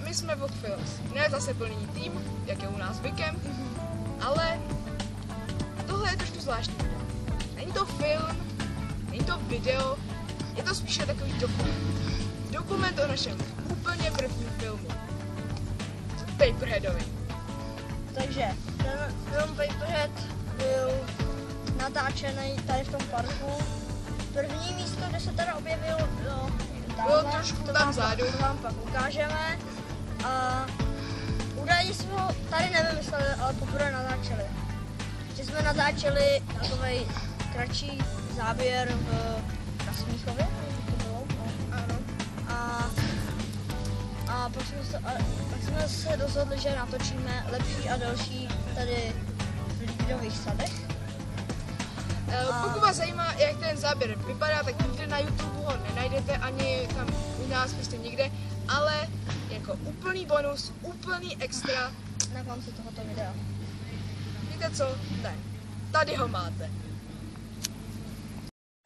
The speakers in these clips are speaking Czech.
my jsme Vogue Films. Ne zase plný tým, jak je u nás zvykem, ale tohle je trošku zvláštní video. Není to film, není to video, je to spíše takový dokument. Dokument o našem úplně prvním filmu. Paperheadovi. Takže ten film Paperhead byl natáčený tady v tom parku. První místo, kde se teda objevil, bylo trošku tam vzadu. To vám pak ukážeme. A údajně jsme ho tady nevymysleli, ale poprvé natáčeli. Že jsme natáčeli takový kratší záběr na Smíchově. Ano. A pak jsme se rozhodli, že natočíme lepší a delší tady v Lidových sadech. Pokud vás zajímá, jak ten záběr vypadá, tak nikde na YouTube ho nenajdete, ani tam u nás prostě nikde, ale jako úplný bonus, úplný extra Na konci tohoto videa. Víte co? Ne. Tady ho máte.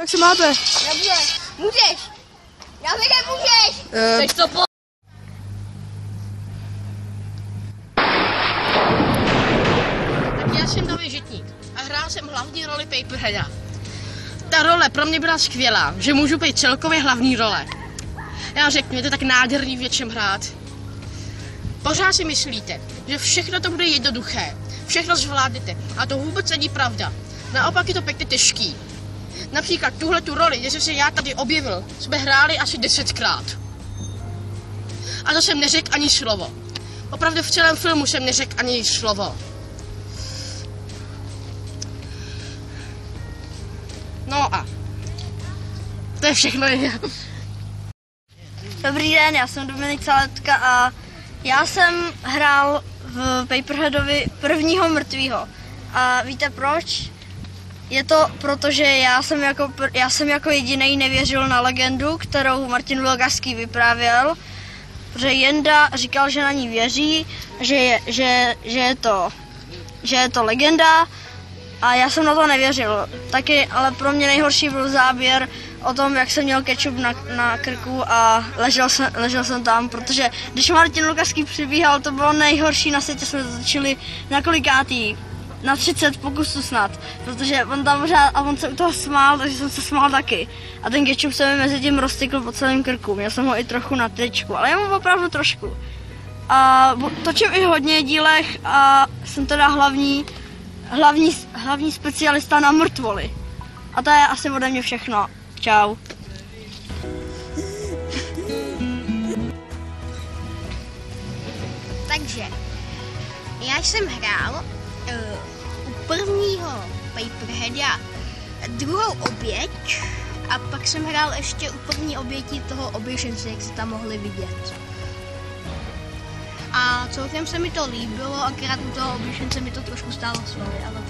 Jak se máte? Dobře, můžeš! Davide, můžeš! Chceš to po... Tak já jsem David Žitník a hrál jsem hlavní roli Paperheada. Ta role pro mě byla skvělá, že můžu být celkově hlavní role. Já řeknu, je to tak nádherný v něčem hrát. Pořád si myslíte, že všechno to bude jednoduché, všechno zvládnete a to vůbec není pravda. Naopak je to pěkně těžký. Například tuhle tu roli, když jsem se já tady objevil, jsme hráli asi 10krát. A to jsem neřekl ani slovo. Opravdu v celém filmu jsem neřekl ani slovo. No a to je všechno. Dobrý den, já jsem Dominik Saletka a já jsem hrál v Paperheadovi prvního mrtvýho. A víte proč? Je to proto, že já jsem jako jedinej nevěřil na legendu, kterou Martin Vilgařský vyprávěl, protože Jenda říkal, že na ní věří, že je to legenda a já jsem na to nevěřil. Taky, ale pro mě nejhorší byl záběr o tom, jak jsem měl kečup na krku a ležel jsem tam, protože když Martin Vilgařský přibíhal, to bylo nejhorší na světě, jsme to točili na kolikátý? Na 30 pokusů snad, protože on tam pořád, a on se u toho smál, takže jsem se smál taky. A ten kečup se mi mezi tím roztykl po celém krku, měl jsem ho i trochu na tričku, ale já mám opravdu trošku. A točím i hodně dílech a jsem teda hlavní specialista na mrtvoly. A to je asi ode mě všechno. Čau. Takže, já jsem hrál u prvního Paperheada druhou oběť a pak jsem hrál ještě u první oběti toho oběšence, jak se tam mohli vidět. A celkem se mi to líbilo, akorát u toho oběšence mi to trošku stálo svaly, ale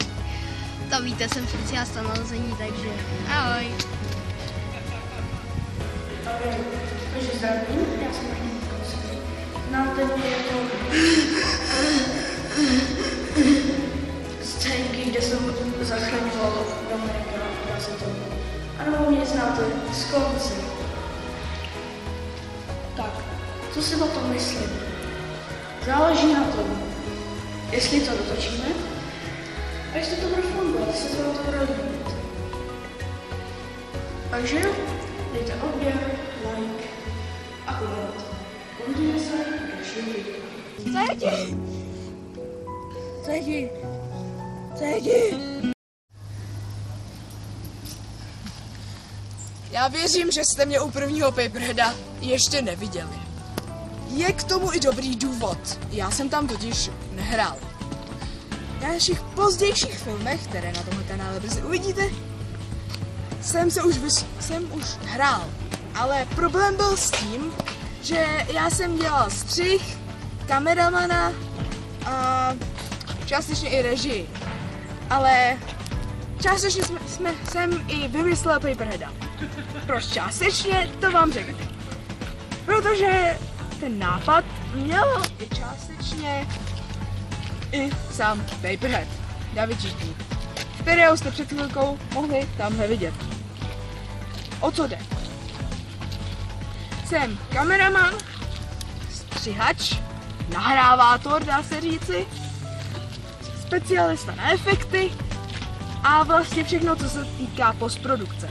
to víte, jsem speciálista na lezení, takže ahoj. Takže zdravím, já jsem Martin Vilgařský. Znáte mě jako scénky, kde jsem zachraňoval Dominika Kazetovou. Ano, mě znáte z konce. Tak, co si o tom myslím? Záleží na tom, jestli to dotočíme a jestli to bude fungovat, jestli to bude líbit. Takže dejte odběr, like a koment. Uvidíme se v dalším videu. Cedi! Já věřím, že jste mě u prvního Paperheada ještě neviděli. Je k tomu i dobrý důvod. Já jsem tam totiž nehrál. V našich pozdějších filmech, které na tomhle kanále brzy uvidíte, jsem už hrál. Ale problém byl s tím, že já jsem dělal střih, kameramana a částečně i režii. Ale částečně jsem i vymyslel Paperheada. Proč částečně, to vám řeknu. Protože ten nápad měl i částečně i sám Paperhead, David Žitník, kterého jste před chvilkou mohli tamhle vidět. O co jde? Jsem kameraman, střihač, nahrávátor, dá se říci, specialista na efekty a vlastně všechno, co se týká postprodukce.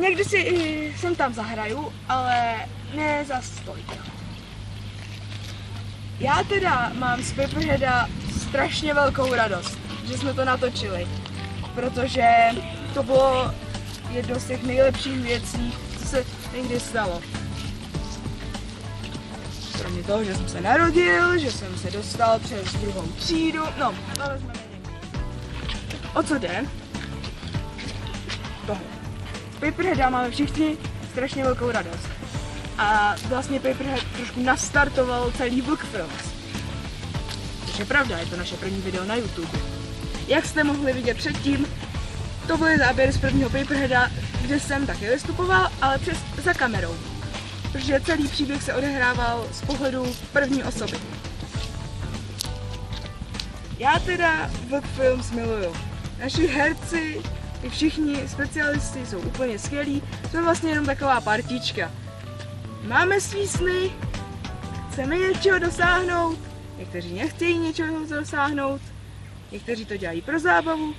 Někdy si i sem tam zahraju, ale ne zas tolik. Já teda mám z Paperheada strašně velkou radost, že jsme to natočili, protože to bylo jedno z těch nejlepších věcí, co se někdy stalo. Kromě toho, že jsem se narodil, že jsem se dostal přes 2. třídu, no, to vezmeme někdy. O co jde? Tohle. Z Paperheada máme všichni strašně velkou radost. A vlastně Paperhead trošku nastartoval celý Vlkfilms. Což je pravda, je to naše první video na YouTube. Jak jste mohli vidět předtím, to byly záběry z prvního Paperheada, kde jsem také vystupoval, ale za kamerou. Protože celý příběh se odehrával z pohledu první osoby. Já teda Vlkfilms miluju. Naši herci i všichni specialisti jsou úplně skvělí, jsme vlastně jenom taková partička. Máme svý sny, chceme něčeho dosáhnout, někteří nechtějí něčeho dosáhnout, někteří to dělají pro zábavu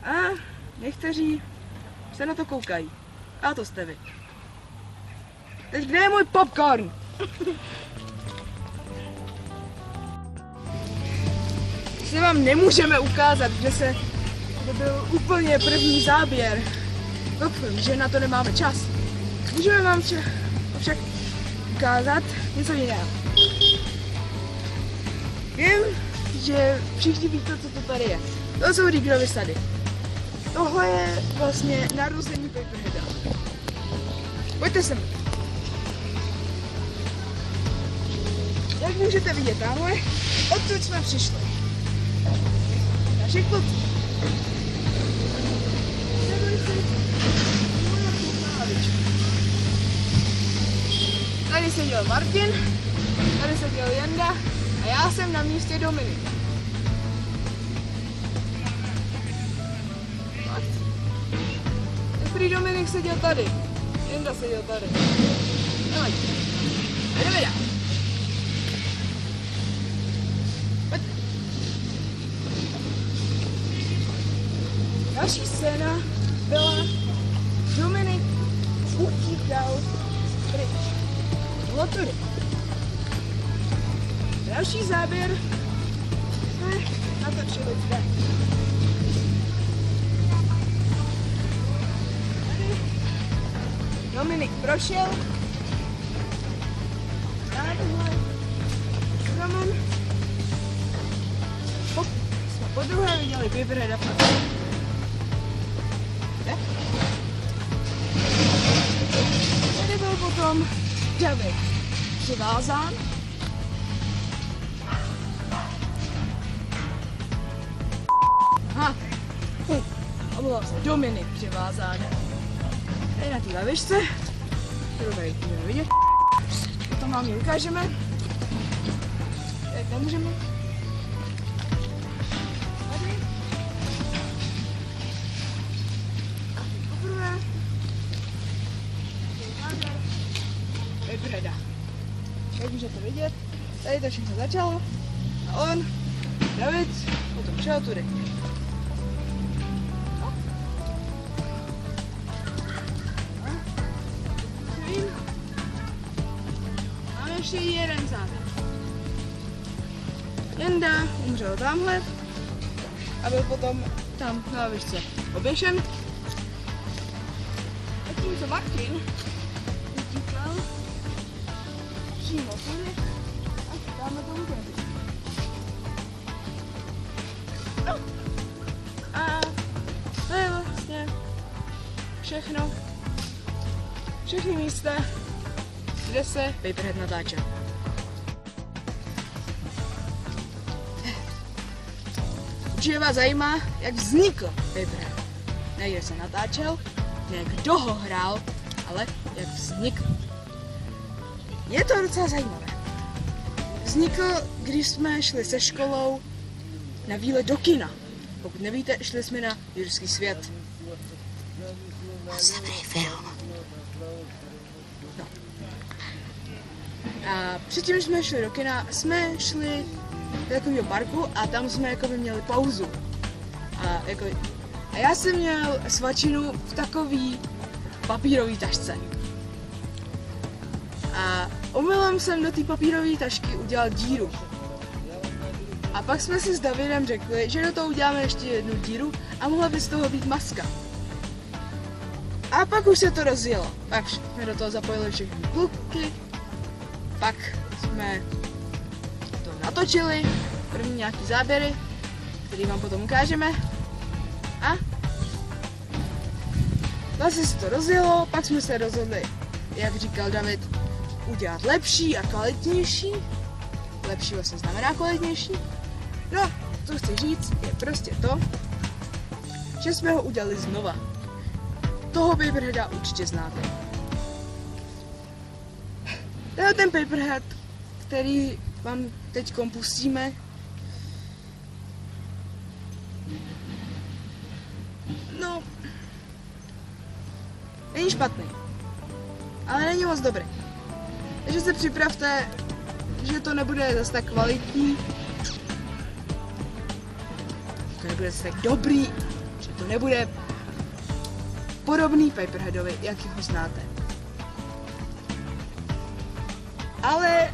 a někteří se na to koukají. A to jste vy. Teď kde je můj popcorn? Se vám nemůžeme ukázat, že byl úplně první záběr. Doufám, že na to nemáme čas. Můžeme vám však ukázat něco jiného. Vím, že všichni víte, co to tady je. To jsou Riglovy sady. Tohle je vlastně narození Paperheada. Pojďte sem. Jak můžete vidět tamhle, odtud jsme přišli. Naši kluci. Tady seděl Martin, tady seděl Janda a já jsem na místě Dominik. Prý Dominik seděl tady, Janda seděl tady. Nevadí. Jdeme dál. Další scéna byla Dominik utíkal pryč. Bylo tudy. Další záběr jsme natočili zde. Tady Dominik prošel. Náhle Roman. Jsme podruhé viděli Paperheada. Tady byl potom David přivázán. Omlouvám se, Dominik přivázán. Tady na té lavičce, kterou tady můžeme vidět. Potom vám ji ukážeme. Jak nemůžeme. Tady. Poprvé. Paperheada. Jak můžete vidět, tady to všechno začalo. A on, David, potom šel tudy. Máme ještě jeden závěr. Jenda umřel tamhle a byl potom tam na lavičce oběšen. A tím, co Martin utíkal přímo tudy a dáme tomu David. No. A to je vlastně všechno. Všechny místa, kde se Paperhead natáčel. Určitě vás zajímá, jak vznikl Paperhead. Ne, kde se natáčel, ne kdo ho hrál, ale jak vznikl. Je to docela zajímavé. Vznikl, když jsme šli se školou na výlet do kina. Pokud nevíte, šli jsme na Jurský svět. Dobrý film. No. A předtím, jsme šli do kina, jsme šli do takového parku a tam jsme jako by měli pauzu. A já jsem měl svačinu v takový papírový tašce. A omylem jsem do té papírové tašky udělal díru. A pak jsme si s Davidem řekli, že do toho uděláme ještě jednu díru a mohla by z toho být maska. A pak už se to rozjelo. Pak jsme do toho zapojili všechny kluky. Pak jsme to natočili, první nějaký záběry, který vám potom ukážeme. A vlastně se to rozjelo, pak jsme se rozhodli, jak říkal David, udělat lepší a kvalitnější. Lepší vlastně znamená kvalitnější. No, co chci říct, je prostě to, že jsme ho udělali znova. Toho Paperheada určitě znáte. To je ten Paperhead, který vám teď pustíme. No, není špatný, ale není moc dobrý. Takže se připravte, že to nebude zase tak kvalitní, to nebude zase tak dobrý, že to nebude podobný Paperheadovi, jak ho znáte. Ale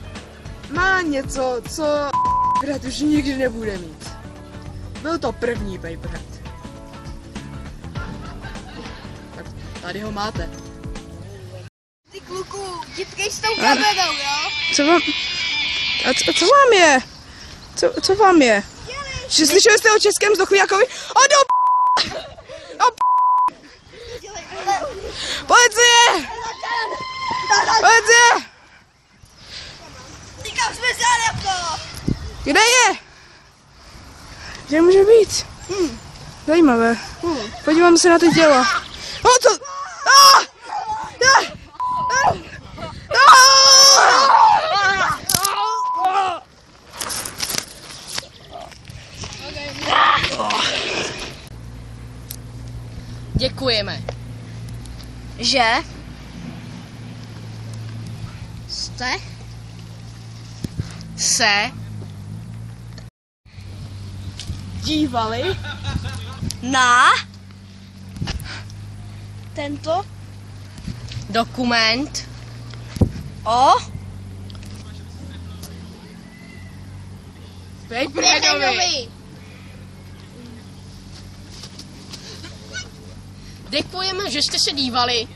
má něco, co Paperhead už nikdy nebude mít. Byl to první Paperhead. Tak tady ho máte. Ty kluku, dětkej s tou kamerou, jo? Co vám... co vám je? Co vám je? Že slyšeli jste o českém Zdochvíjakovi? Policie! Policie! Říkám, jsme se to! Kde je? Kde může být? Zajímavé. Podívám se na to tělo. Co? Děkujeme. Že? Jste? Se Dívali? Na? Tento? dokument O? Paperheadovi! děkujeme, že jste se dívali